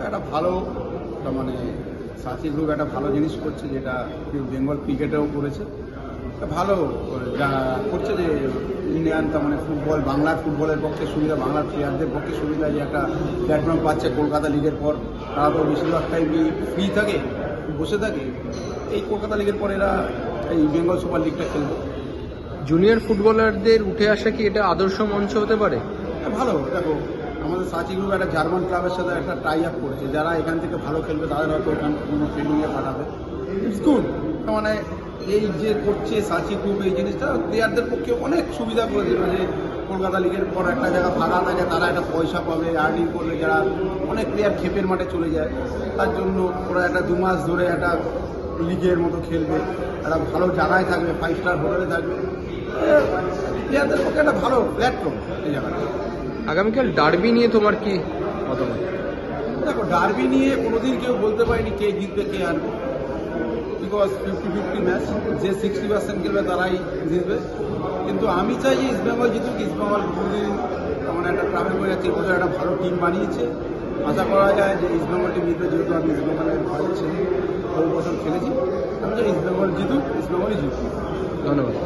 একটা ভালো মানে সাথী গ্রুপ একটা ভালো জিনিস করছে, যেটা বেঙ্গল ক্রিকেটেও করেছে। ভালো যা করছে যে ইন্ডিয়ান তার মানে ফুটবল, বাংলার ফুটবলের পক্ষে সুবিধা, বাংলার প্লেয়ারদের পক্ষে সুবিধা যে একটা প্ল্যাটফর্ম পাচ্ছে। কলকাতা লিগের পর তারা তো বেশিরভাগ টাইমই ফ্রি থাকে, বসে থাকে। এই কলকাতা লিগের পর এরা এই বেঙ্গল সুপার লিগটা খেলবে। জুনিয়র ফুটবলারদের উঠে আসা কি এটা আদর্শ মঞ্চ হতে পারে? ভালো, দেখো আমাদের সাচি গ্রুপ একটা জার্মান ক্লাবের সাথে একটা টাই আপ করেছে, যারা এখান থেকে ভালো খেলবে তাদের হয়তো এখান কোনো ট্রেনিংয়ে পাঠাবে। It's good. মানে এই যে করছে সাচি গ্রুপ, এই জিনিসটা প্লেয়ারদের পক্ষে অনেক সুবিধা করে দিল যে কলকাতা লিগের পর একটা জায়গা ফাঁকা থাকে, তারা একটা পয়সা পাবে, আর্নিং করবে। যারা অনেক প্লেয়ার ক্ষেপের মাঠে চলে যায়, তার জন্য ওরা একটা 2 মাস ধরে একটা লিগের মতো খেলবে, একটা ভালো জায়গায় থাকবে, 5 স্টার হোটেলে থাকবে। প্লেয়ারদের পক্ষে একটা ভালো প্ল্যাটফর্ম এই জায়গাটা। আগামীকাল ডার্বি নিয়ে তোমার কি মতামত? দেখো, ডার্বি নিয়ে কোনোদিন কেউ বলতে পারেনি কে জিতবে কে হারবে, বিকজ 50-50 ম্যাচ। যে 60% খেলবে তারাই জিতবে। কিন্তু আমি চাই যে ইস্টবেঙ্গল জিতুক। ইস্টবেঙ্গল কোনোদিন মানে একটা ট্রাভেল করে যাচ্ছে, এবছর একটা ভালো টিম বানিয়েছে। আশা করা যায় যে ইস্টবেঙ্গল টিম জিতবে, যেহেতু আমি ইস্টবেঙ্গলের ঘরের ছেলে, বহু বছর খেলেছি। আমি চাই ইস্টবেঙ্গল জিতুক, ইস্টবেঙ্গলই জিতুক। ধন্যবাদ।